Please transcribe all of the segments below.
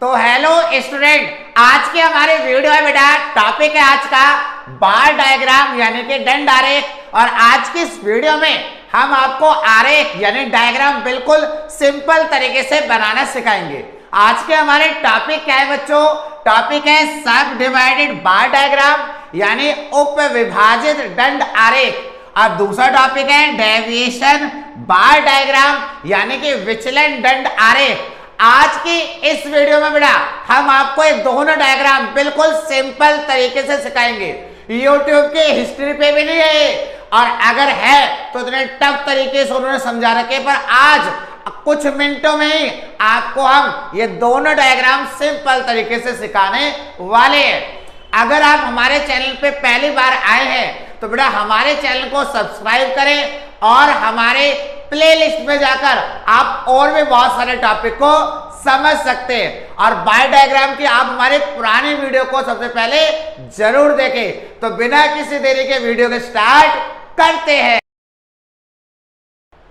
तो hello student, आज के हमारे वीडियो है बेटा। टॉपिक है आज का बार डायग्राम यानी कि दंड आरेख। और आज की इस वीडियो में हम आपको आरेख यानी डायग्राम बिल्कुल सिंपल तरीके से बनाना सिखाएंगे। आज के हमारे टॉपिक क्या है बच्चों? टॉपिक है सब डिवाइडेड बार डायग्राम यानी उप विभाजित दंड आरेख। और दूसरा टॉपिक है डेविएशन बार डायग्राम यानी कि विचलन दंड आरेख। आज की इस वीडियो में बेटा हम आपको ये दोनों डायग्राम बिल्कुल सिंपल तरीके से सिखाएंगे। YouTube के हिस्ट्री पे भी नहीं है, और अगर है तो इतने टफ तरीके से उन्होंने समझा रखे, पर आज कुछ मिनटों में ही आपको हम ये दोनों डायग्राम सिंपल तरीके से सिखाने वाले हैं। अगर आप हमारे चैनल पे पहली बार आए हैं तो बेटा हमारे चैनल को सब्सक्राइब करें, और हमारे प्लेलिस्ट में जाकर आप और भी बहुत सारे टॉपिक को समझ सकते हैं। और बार डायग्राम की आप हमारे पुराने वीडियो को सबसे पहले जरूर देखें। तो बिना किसी देरी के वीडियो के स्टार्ट करते हैं।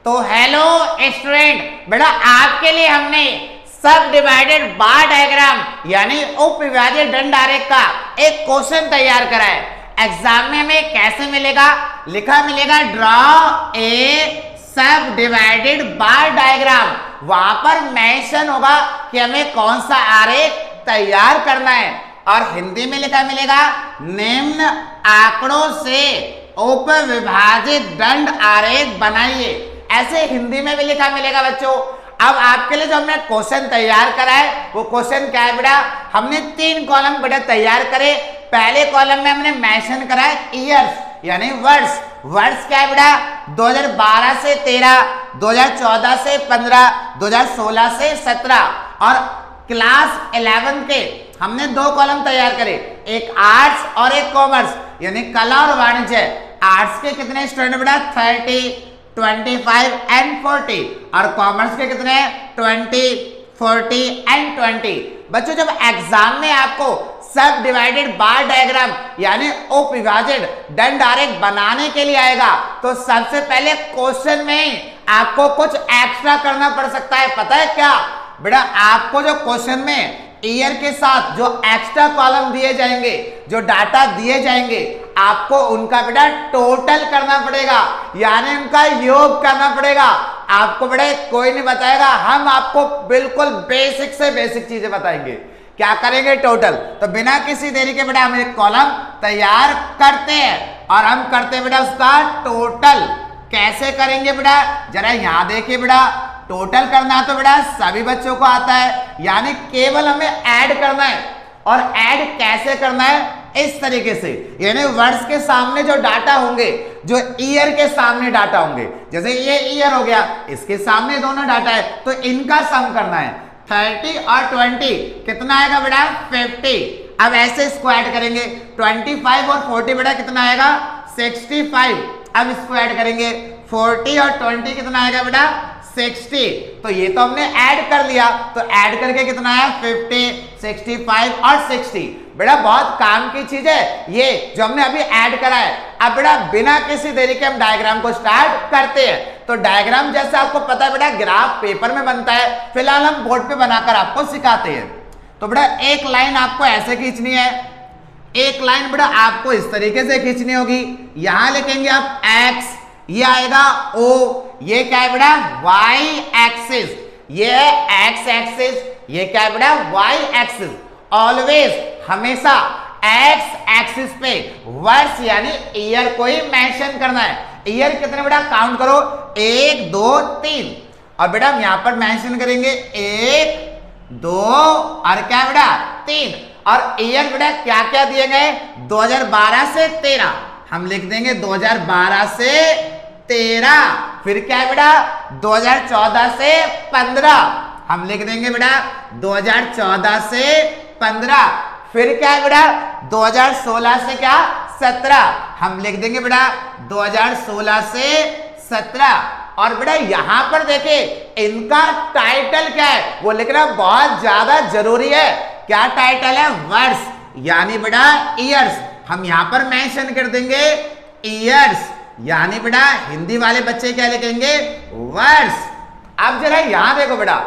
तो हेलो स्टूडेंट, बेटा आपके लिए हमने सब डिवाइडेड बार डायग्राम यानी उप विभाजित दंड आरेख का एक क्वेश्चन तैयार करा है। एग्जाम में हमें कैसे मिलेगा? लिखा मिलेगा ड्रॉ ए सब डिवाइडेड बार डायग्राम। वहां पर मेंशन होगा कि हमें कौन सा आरेख तैयार करना है। और हिंदी में लिखा मिलेगा निम्न आंकड़ों से उप विभाजित दंड आरेख बनाइए। ऐसे हिंदी में भी लिखा मिलेगा बच्चों। अब आपके लिए जो हमने क्वेश्चन तैयार करा है वो क्वेश्चन क्या है बेटा? हमने 3 कॉलम बेटा तैयार करे। पहले कॉलम में हमने मेंशन करा है ईयर्स यानी वर्ष। वर्ष क्या है बेटा? 2012 से 13, 2014 से 15, 2016 से 17। और क्लास 11 के हमने 2 कॉलम तैयार करे, एक आर्ट्स और एक कॉमर्स यानी कला और वाणिज्य। आर्ट्स के कितने स्टूडेंट बेटा? 30, 25 एंड 40। और कॉमर्स के कितने? 20, 40 एंड 20। बच्चों जब एग्जाम में आपको सब डिवाइडेड बार डायग्राम यानी उप विभाजित दंड आरेख बनाने के लिए आएगा तो सबसे पहले क्वेश्चन में आपको कुछ एक्स्ट्रा करना पड़ सकता है। पता है क्या बेटा? आपको जो क्वेश्चन में ईयर के साथ जो एक्स्ट्रा कॉलम दिए जाएंगे, जो डाटा दिए जाएंगे, आपको उनका बेटा टोटल करना पड़ेगा यानी उनका योग करना पड़ेगा। आपको बेटा कोई नहीं बताएगा, हम आपको बिल्कुल बेसिक से बेसिक चीजें बताएंगे। क्या करेंगे? टोटल। तो बिना किसी देरी के बेटा हम एक कॉलम तैयार करते हैं, और हम करते हैं बेटा उसका टोटल। कैसे करेंगे बेटा? जरा यहां देखिए बेटा, टोटल करना तो बेटा सभी बच्चों को आता है, यानी केवल हमें ऐड करना है। और ऐड कैसे करना है? इस तरीके से, यानी वर्ष के सामने जो डाटा होंगे, जो ईयर के सामने डाटा होंगे, जैसे ये ईयर हो गया, इसके सामने दोनों डाटा है तो इनका सम करना है। 30 और 20 कितना आएगा बेटा? 50। अब ऐसे इसको ऐड करेंगे। 25 और 40 बेटा कितना आएगा? 65। अब इसको ऐड करेंगे। 40 और 20 कितना आएगा बेटा? 60। तो ये तो हमने ऐड कर लिया, तो ऐड करके कितना आया? 50, 65 और 60। बेटा बहुत काम की चीज है ये जो हमने अभी ऐड करा है। अब बेटा बिना किसी देरी के हम डायग्राम को स्टार्ट करते हैं। तो डायग्राम जैसे आपको पता है बेटा ग्राफ पेपर में बनता है, फिलहाल हम बोर्ड पे बनाकर आपको सिखाते हैं। तो बेटा एक लाइन आपको ऐसे खींचनी है, एक लाइन बेटा आपको इस तरीके से खींचनी होगी। यहां लिखेंगे आप x, ये आएगा O, ये क्या है बेटा? y एक्सिस, ये है x एक्सिस, ये क्या है बेटा? y axis. ऑलवेज हमेशा x एक्सिस पे वर्ष यानी ईयर को ही मेंशन करना है। ईयर कितने बेटा? काउंट करो, 1, 2, 3। और बेटा हम यहां पर मेंशन करेंगे 1, 2 और क्या बेटा? 3। और ईयर बेटा क्या क्या दिए गए? 2012 से 13, हम लिख देंगे 2012 से 13। फिर क्या है बेटा? 2014 से 15, हम लिख देंगे बेटा 2014 से 15। फिर क्या है बेटा? 2016 से क्या? 17, हम लिख देंगे बेटा 2016 से 17। और बेटा यहां पर देखिए इनका टाइटल क्या है वो लिखना बहुत ज्यादा जरूरी है। क्या टाइटल है? वर्ष यानी बेटा ईयर्स। हम यहां पर मेंशन कर देंगे ईयर्स, यानी बेटा हिंदी वाले बच्चे क्या लिखेंगे? वर्ष। अब जरा यहां देखो बेटा,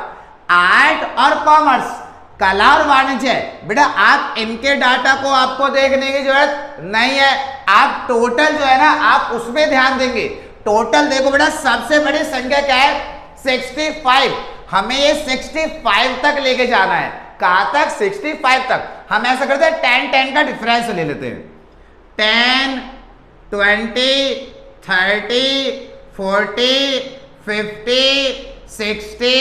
आर्ट और कॉमर्स कला और वाणिज्य, बेटा आप इनके डाटा को आपको देखने की जरूरत नहीं है, आप टोटल जो है ना आप उसमें ध्यान देंगे। टोटल देखो बेटा सबसे बड़ी संख्या क्या है 65, हमें ये 65 तक लेके जाना है। कहां तक 65 तक। हम ऐसा करते हैं 10 का डिफरेंस ले लेते हैं, 10 20 30 40 50 60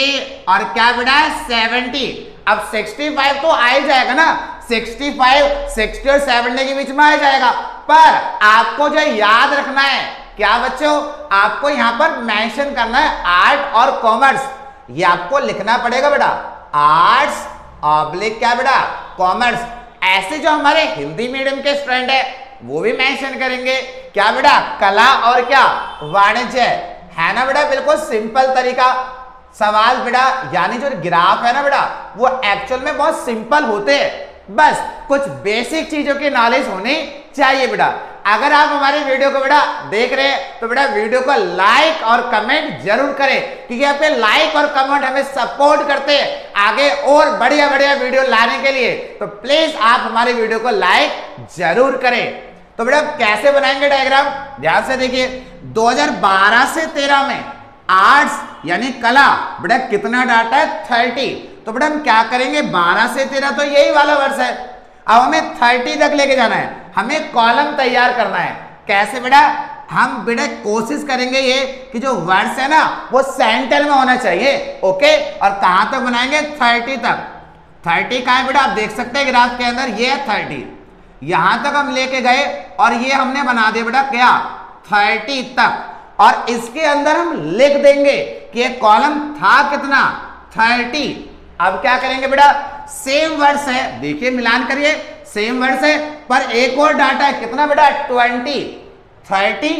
और क्या बेटा 70। अब 65 तो आ ही जाएगा ना, 65 60 और 70 के बीच में आ जाएगा। पर आपको जो याद रखना है क्या बच्चों, आपको यहां पर मेंशन करना है आर्ट और कॉमर्स। ये आपको लिखना पड़ेगा बेटा, आर्ट्स ऑब्लिक क्या बेटा कॉमर्स। ऐसे जो हमारे हिंदी मीडियम के स्टूडेंट है वो भी मेंशन करेंगे क्या बेटा कला और क्या वाणिज्य, है ना बेटा। बिल्कुल सिंपल तरीका सवाल बेटा, यानी जो ग्राफ है ना बेटा वो एक्चुअल में बहुत सिंपल होते हैं, बस कुछ बेसिक चीजों की नॉलेज होनी चाहिए बेटा। अगर आप हमारे वीडियो को बेटा देख रहे हैं तो बेटा वीडियो को लाइक और कमेंट जरूर करें, क्योंकि आपके लाइक और कमेंट हमें सपोर्ट करते हैं आगे और बढ़िया बढ़िया वीडियो लाने के लिए। तो प्लीज आप हमारे वीडियो को लाइक जरूर करें। तो बेटा कैसे बनाएंगे डायग्राम, ध्यान से देखिए। 2012 से 13 में आर्ट्स यानी कला बेटा कितना डाटा है 30। तो बेटा हम क्या करेंगे 12 से 13 तो यही वाला वर्ष है, अब हमें 30 तक लेके जाना है, हमें कॉलम तैयार करना है। कैसे बेटा, हम बेटा कोशिश करेंगे ये कि जो वर्ष है ना वो सेंटर में होना चाहिए, ओके। और कहां तक बनाएंगे 30 तक। 30 कहां है बेटा, आप देख सकते हैं ग्राफ के अंदर ये है 30, यहां तक हम लेके गए और ये हमने बना दिया बेटा क्या 30 तक। और इसके अंदर हम लिख देंगे कि ये कॉलम था कितना 30। अब क्या करेंगे बेटा, सेम वर्ष है, देखिए मिलान करिए, सेम वर्ष है पर एक और डाटा है कितना बेटा 20 30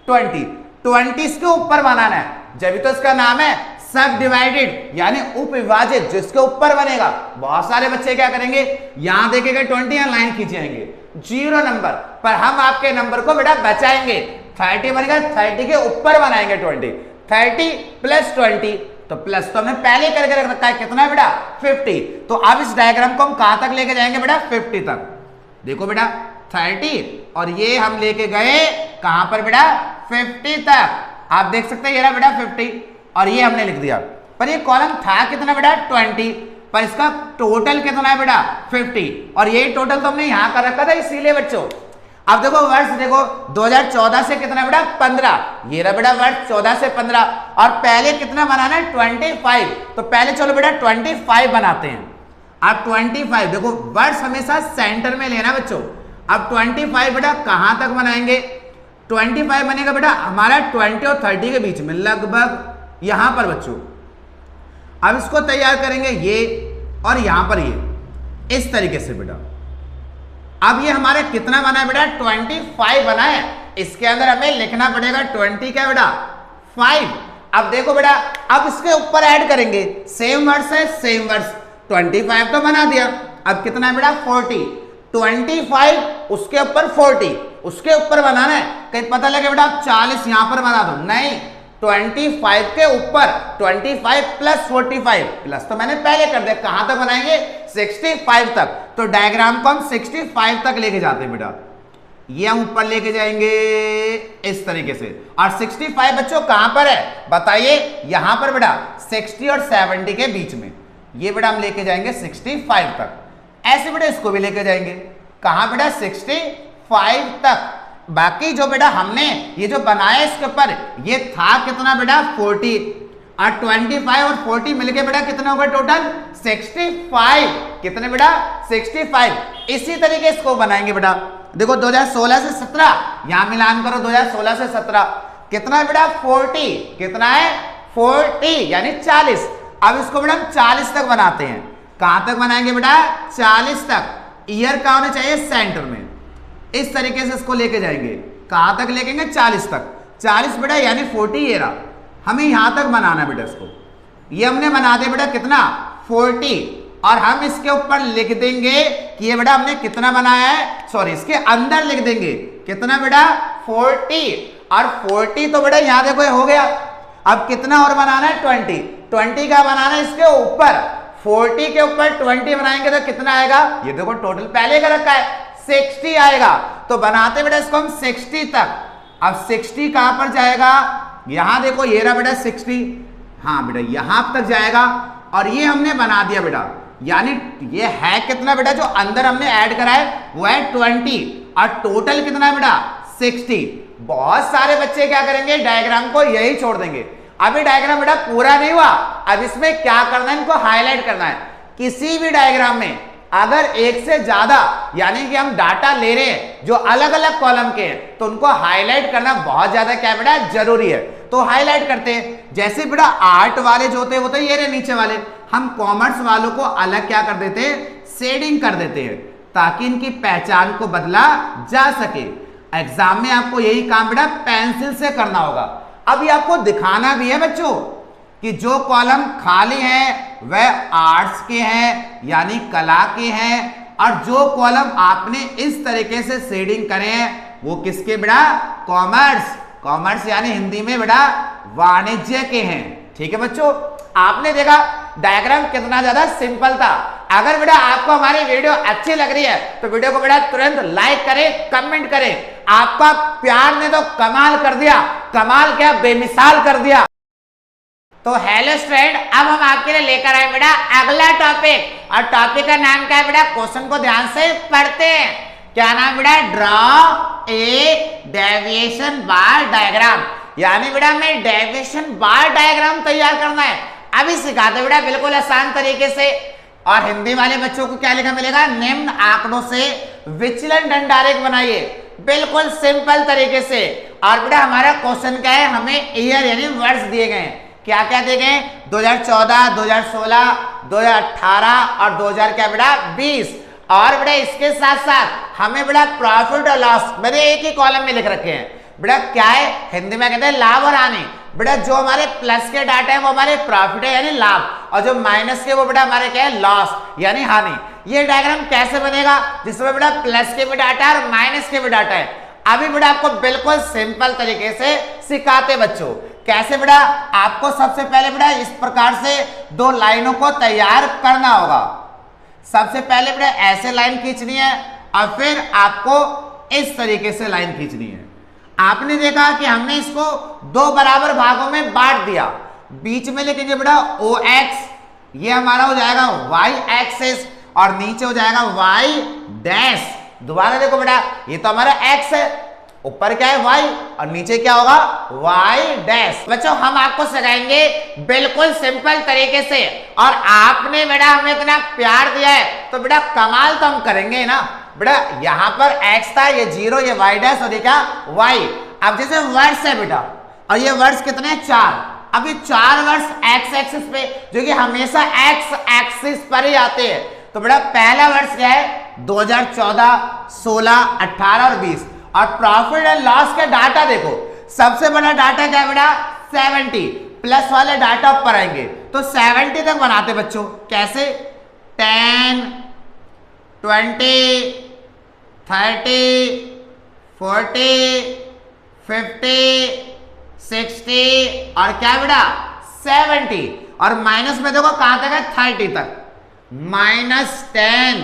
20 20 के ऊपर बनाना है, जब तो इसका नाम है सब डिवाइडेड यानी उपविभाजित, जिसके ऊपर बनेगा। बहुत सारे बच्चे क्या करेंगे यहां देखेगा 20 या लाइन खींचेंगे 0 नंबर, पर हम आपके नंबर को बेटा बचाएंगे। 30 बनेगा 30 के ऊपर बनाएंगे 20, 30 प्लस 20 तो प्लस तो हमने पहले करके रख रखा है कितना बेटा 50। तो अब इस डायग्राम को हम कहां तक लेके जाएंगे बेटा 50 तक। देखो बेटा 30 और ये हम लेके गए कहां पर बेटा 50 तक। आप देख सकते हैं ये रहा बेटा 50 और ये हमने लिख दिया, पर ये कॉलम था कितना बेटा 20, पर इसका टोटल कितना है बेटा 50 और ये टोटल तो हमने यहां कर रखा था इसीलिए बच्चों। अब देखो वर्ष देखो 2014 से कितना बेटा 15, ये रहा बेटा वर्ष 14 से 15 और पहले कितना बनाना है 25। तो पहले चलो बेटा 25 बनाते हैं। अब 25 देखो वर्ष हमेशा सेंटर में लेना बच्चों। अब 25 बेटा कहां तक बनाएंगे, 25 बनेगा बेटा हमारा 20 और 30 के बीच में लगभग यहां पर बच्चों। अब इसको तैयार करेंगे ये और यहां पर ये इस तरीके से बेटा। अब ये हमारा कितना बना है बेटा 25 बना है, इसके अंदर हमें लिखना पड़ेगा 20 क्या बेटा 5। अब देखो बेटा अब इसके ऊपर ऐड करेंगे, सेम वर्ष है सेम वर्ष, 25 तो बना दिया, अब कितना है बेटा 40, 25 उसके ऊपर 40 उसके ऊपर बनाना है। कहीं पता लगे बेटा 40 यहां पर बना दो, नहीं 25 के ऊपर 25 प्लस 45 प्लस तो मैंने पहले कर दिया, कहां तक बनाएंगे 65 तक। तो डायग्राम को हम 65 तक लेके जाते हैं बेटा, ये हम ऊपर लेके जाएंगे इस तरीके से। और 65 बच्चों कहां पर है बताइए, यहां पर बेटा 60 और 70 के बीच में, ये बेटा हम लेके जाएंगे 65 तक। ऐसे बेटा इसको भी लेके जाएंगे कहां बेटा 65 तक। बाकी जो बेटा हमने ये जो बनाया इसके ऊपर ये था कितना बेटा 40 और 25 और 40 मिलके बेटा कितना होगा टोटल 65, कितने बेटा 65। इसी तरीके इसको बनाएंगे बेटा। देखो 2016 से 17 यहां मिलान करो, 2016 से 17 कितना है बेटा 40, कितना है 40 यानी 40। अब इसको बेटा हम 40 तक बनाते हैं, कहां तक बनाएंगे बेटा 40 तक। ईयर कहां होना चाहिए सेंटर में, इस तरीके से इसको लेके जाएंगे कहां तक लेके 40 तक। 40 बेटा यानी 40 ये रहा, हमें यहां तक बनाना बेटा इसको। ये हमने बना दिया बेटा कितना 40 और हम इसके ऊपर लिख देंगे कि ये बेटा हमने कितना बनाया है, सॉरी इसके अंदर लिख देंगे कितना बेटा 40 और 40 तो बेटा यहां देखो हो गया। अब कितना और बनाना है 20 का बनाना है इसके ऊपर 40 के ऊपर 20 बनाएंगे तो कितना आएगा, ये देखो टोटल पहले का रखा है 60 आएगा। तो बनाते बेटा इसको हम 60 तक। अब 60 कहां पर जाएगा, यहां देखो ये रहा बेटा 60, हाँ बेटा यहां तक जाएगा और ये हमने बना दिया बेटा, यानी ये है कितना बेटा, जो अंदर हमने ऐड करा है वो है 20 और टोटल कितना है बेटा 60। बहुत सारे बच्चे क्या करेंगे, डायग्राम को यही छोड़ देंगे। अभी डायग्राम बेटा पूरा नहीं हुआ, अब इसमें क्या करना है, इनको हाईलाइट करना है। किसी भी डायग्राम में अगर एक से ज्यादा यानी कि हम डाटा ले रहे हैं जो अलग अलग कॉलम के हैं तो उनको हाईलाइट करना बहुत ज्यादा क्या बेटा जरूरी है। तो हाईलाइट करते हैं, जैसे बेटा आर्ट वाले जो होते हैं वो तो ये रहे नीचे वाले, हम कॉमर्स वालों को अलग क्या कर देते हैं, शेडिंग कर देते हैं ताकि इनकी पहचान को बदला जा सके। एग्जाम में आपको यही काम बेटा पेंसिल से करना होगा। अब ये आपको दिखाना भी है बच्चों कि जो कॉलम खाली हैं वह आर्ट्स के हैं यानी कला के हैं, और जो कॉलम आपने इस तरीके से शेडिंग करे हैं वो किसके बेटा, कॉमर्स, कॉमर्स यानी हिंदी में बेटा वाणिज्य के हैं। ठीक है बच्चों, आपने देखा डायग्राम कितना ज्यादा सिंपल था। अगर बेटा आपको हमारी वीडियो अच्छी लग रही है तो वीडियो को बेटा तुरंत लाइक करें, कमेंट करें। आपका प्यार ने तो कमाल कर दिया, कमाल क्या बेमिसाल कर दिया। तो हेलो स्टूडेंट, अब हम आपके लिए लेकर आए बेटा अगला टॉपिक, और टॉपिक का नाम क्या है बेटा, क्वेश्चन को ध्यान से पढ़ते हैं। क्या नाम बेटा, draw a deviation bar diagram, यानी बेटा हमें डेविएशन बार डायग्राम तैयार करना है। अभी सिखाते बेटा बिल्कुल आसान तरीके से। और हिंदी वाले बच्चों को क्या लिखा मिलेगा, निम्न आंकड़ों से विचलन दंडारेख बनाइए, बिल्कुल सिंपल तरीके से। और बेटा हमारा क्वेश्चन क्या है, हमें ईयर यानी वर्ष दिए गए हैं। क्या क्या दिए गए, 2014, 2016, 2018 और 2000 क्या बेटा 20। और बेटा इसके साथ साथ हमें बेटा प्रॉफिट और लॉस मैंने एक ही कॉलम में लिख रखे हैं। बेटा क्या है, हिंदी में कहते हैं लाभ और हानि। बेटा जो हमारे प्लस के डाटा है वो हमारे प्रॉफिट है यानी लाभ, और जो माइनस के वो बेटा हमारे क्या है, लॉस यानी हानि। ये डायग्राम कैसे बनेगा, जिसमें बेटा प्लस के भी डाटा है और माइनस के भी डाटा है। अभी बेटा आपको बिल्कुल सिंपल तरीके से सिखाते बच्चों। कैसे बेटा, आपको सबसे पहले बेटा इस प्रकार से दो लाइनों को तैयार करना होगा। सबसे पहले बेटा ऐसे लाइन खींचनी है और फिर आपको इस तरीके से लाइन खींचनी है। आपने देखा कि हमने इसको दो बराबर भागों में बांट दिया। बीच में लिखेंगे बेटा OX, ये हमारा हो जाएगा Y एक्सिस, और नीचे हो जाएगा Y डैश। दोबारा देखो बेटा, ये तो हमारा X है, ऊपर क्या है Y और नीचे क्या होगा Y डैश। बच्चों हम आपको सिखाएंगे बिल्कुल सिंपल तरीके से, और आपने बेटा हमें इतना प्यार दिया है तो बेटा कमाल तो हम करेंगे ना। बेटा यहां पर x था, ये 0, ये y डैश और ये क्या y। अब जैसे वर्ष है बेटा, और ये वर्ष कितने हैं 4। अब ये 4 वर्ष x एक्सिस पे, जो कि हमेशा x एक्सिस पर ही आते हैं। तो बेटा पहला वर्ष क्या है 2014, 16, 18 और 20। और प्रॉफिट एंड लॉस के डाटा देखो, सबसे बड़ा डाटा क्या है बेटा 70, प्लस वाले डाटा ऊपर आएंगे तो 70 तक बनाते बच्चों। कैसे, 10, 20, 30, 40, 50, 60 और क्या बेटा 70। और माइनस में देखो कहां तक है 30 तक, -10,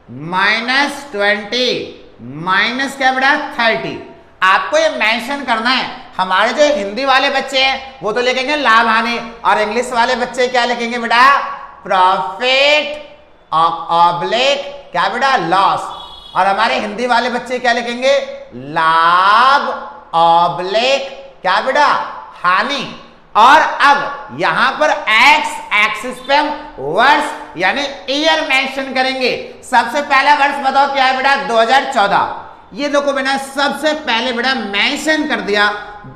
-20, माइनस क्या बेटा 30। आपको ये मेंशन करना है। हमारे जो हिंदी वाले बच्चे हैं वो तो लिखेंगे लाभ हानि, और इंग्लिश वाले बच्चे क्या लिखेंगे बेटा प्रॉफिट ऑब्लिक क्या बेटा लॉस, और हमारे हिंदी वाले बच्चे क्या लिखेंगे लाभ ऑब्लिक क्या बेटा हानि। और अब यहां पर x एक्सिस पे हम वर्ष यानी ईयर मेंशन करेंगे। सबसे पहला वर्ष बताओ क्या है बेटा 2014। ये देखो बेटा सबसे पहले बेटा मेंशन कर दिया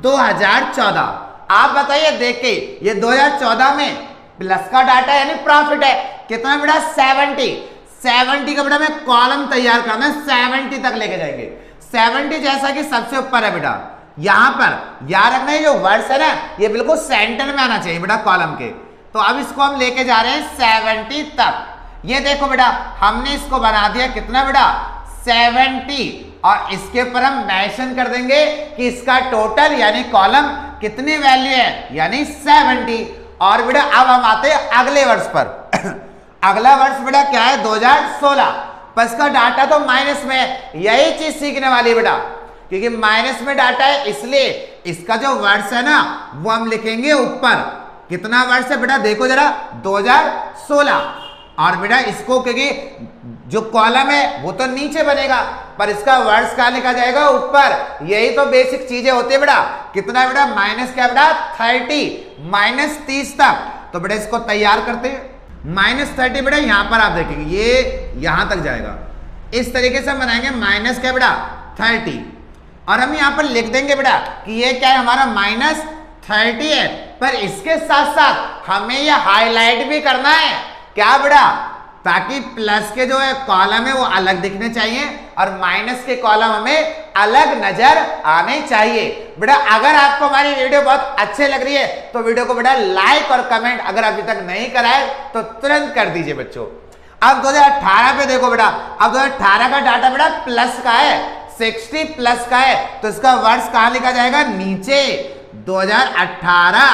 2014। आप बताइए देख के, ये 2014 में प्लस का डाटा यानी प्रॉफिट है कितना बेटा 70 का बेटा मैं कॉलम तैयार करना है 70 तक लेके जाएंगे। 70 जैसा कि सबसे ऊपर है बेटा, यहां पर याद रखना है जो वर्ड्स है ना ये बिल्कुल सेंटर में आना चाहिए बेटा कॉलम के। तो अब इसको हम लेके जा रहे हैं 70 तक। ये देखो बेटा हमने इसको बना दिया कितना बेटा 70, और इसके ऊपर हम मेंशन कर देंगे कि इसका टोटल यानी कॉलम कितनी वैल्यू है यानी 70। और बेटा अब हम आते हैं अगले वर्ष पर। अगला वर्ष बेटा क्या है 2016, पर इसका डाटा तो माइनस में है। यही चीज सीखने वाली है बेटा, क्योंकि माइनस में डाटा है इसलिए इसका जो वर्ष है ना वो हम लिखेंगे ऊपर। कितना वर्ष है बेटा देखो जरा 2016, और बेटा इसको क्योंकि जो कॉलम है वो तो नीचे बनेगा पर इसका वर्ष कहां लिखा जाएगा ऊपर। यही तो बेसिक चीजें होती है बेटा। कितना बेटा माइनस क्या बेटा 30 माइनस 30 तक। तो बेटा इसको तैयार करते हैं। -30 बेटा यहां पर आप देखेंगे ये यहां तक जाएगा, इस तरीके से हम बनाएंगे माइनस क्या बेटा 30, और हम यहां पर लिख देंगे बेटा कि ये क्या है हमारा -30 है। पर इसके साथ साथ हमें ये हाईलाइट भी करना है क्या बेटा, ताकि प्लस के जो है कॉलम है वो अलग दिखने चाहिए और माइनस के कॉलम हमें अलग नजर आने चाहिए। बेटा अगर आपको हमारी वीडियो बहुत अच्छी लग रही है तो वीडियो को बेटा लाइक और कमेंट अगर अभी तक नहीं करा है तो तुरंत कर दीजिए बच्चों। अब 2018 पे देखो बेटा, अब 2018 का डाटा बेटा प्लस का है, 60 प्लस का है, तो इसका वर्ष कहां लिखा जाएगा नीचे 2018,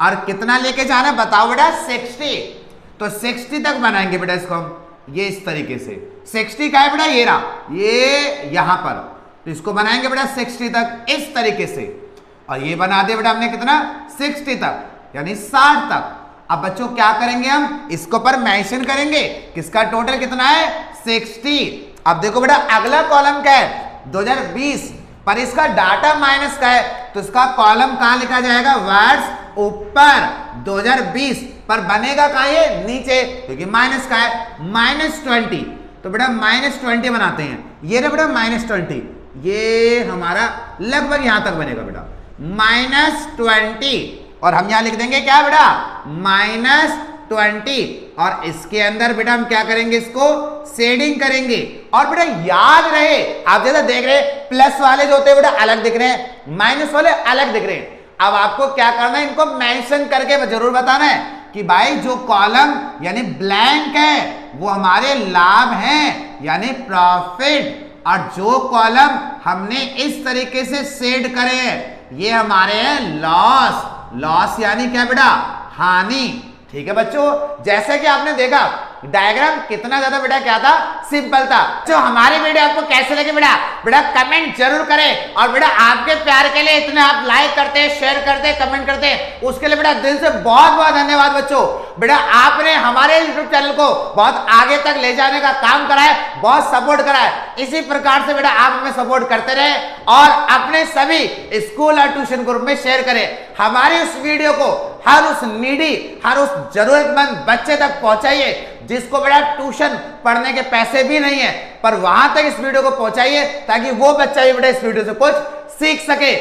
और कितना लेके जाना बताओ बेटा 60। तो 60 तक बनाएंगे बेटा इसको हम ये इस तरीके से। 60 का है बेटा ये रहा, ये यहां पर, तो इसको बनाएंगे बेटा 60 तक इस तरीके से, और ये बना दिया बेटा हमने कितना 60 तक यानी 60 तक। अब बच्चों क्या करेंगे हम इसको पर मेंशन करेंगे किसका टोटल कितना है 60। अब देखो बेटा अगला कॉलम क्या है 2020, पर इसका डाटा माइनस का है तो इसका कॉलम कहां लिखा जाएगा वर्ष ऊपर 2020, पर बनेगा कहां ये नीचे क्योंकि माइनस का है -20। तो बेटा -20 बनाते हैं, ये ना बेटा -20, ये हमारा लगभग यहां तक बनेगा बेटा -20, और हम यहां लिख देंगे क्या बेटा -20, और इसके अंदर बेटा हम क्या करेंगे इसको शेडिंग करेंगे। और बेटा याद रहे आप जैसा देख रहे हैं प्लस वाले जो होते हैं बेटा अलग दिख रहे हैं, माइनस वाले अलग दिख रहे हैं। अब आपको क्या करना है इनको मेंशन करके जरूर बताना है कि भाई जो कॉलम यानी ब्लैंक है वो हमारे लाभ हैं यानी प्रॉफिट, और जो कॉलम हमने इस तरीके से शेड करे हैं ये हमारे हैं लॉस। लॉस यानी क्या बेटा हानि। ठीक है बच्चों, जैसे कि आपने देखा डायग्राम कितना ज्यादा बेटा क्या था सिंपल था। जो हमारी वीडियो आपको कैसे लगे बेटा बेटा कमेंट जरूर करें, और बेटा आपके प्यार के लिए इतने आप लाइक करते हैं शेयर करते हैं कमेंट करते हैं उसके लिए बेटा दिल से बहुत बहुत धन्यवाद बच्चों। बेटा आपने हमारे YouTube चैनल को बहुत आगे तक ले जाने का काम करा है, बहुत सपोर्ट करा है। इसी प्रकार से बेटा आप हमें सपोर्ट करते रहे और अपने सभी स्कूल और ट्यूशन ग्रुप में शेयर करें। हमारी उस वीडियो को हर उस नीडी हर उस जरूरतमंद बच्चे तक पहुंचाइए जिसको बेटा ट्यूशन पढ़ने के पैसे भी नहीं है, पर वहां तक इस वीडियो को पहुंचाइए ताकि वो बच्चा भी बेटा इस वीडियो से कुछ सीख सके।